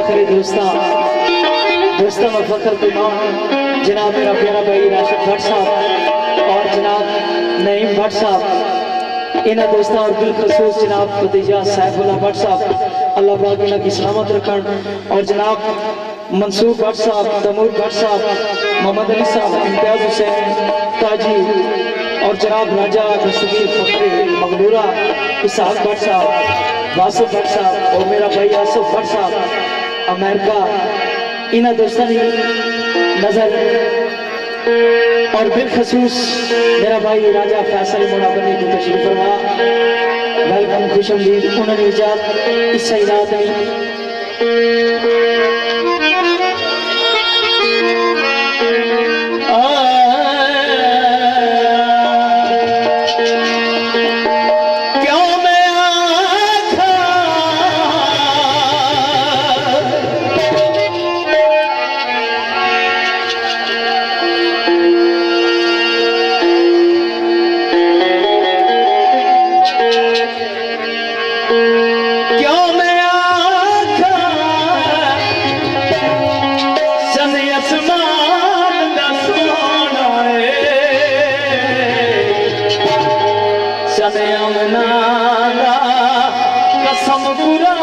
फखरे दोस्ता में फखर इमाम जनाब मेरा प्यारा भाई राशिद भट्ट साहब और जनाब नईम भट्ट साहब, इन्होंने दोस्तों और बिलखसूस जनाब भतीजा सैफुल्लाह भट्ट साहब, अल्लाह पाक इन्हों की सलामत रखन। और जनाब मंसूर भट्ट साहब, तमूर भट्ट साहब, मोहम्मद अली साहब, इम्तियाज हुसैन ताजी और जनाब राजा दस्तगीर फखरे मगलूरा इसहाक भट्ट साहब, वासिफ भट्ट साहब और मेरा भाई आसिफ भट्ट साहब अमेरिका, इन्होंने दोस्तों की नजर और बिलखसूस मेरा भाई राजा फैसल मुनाबनी को तशरीफ फरमा। वेलकम, खुशमदीद, उन्होंने इजाजत इस सईदात में कसम पूरा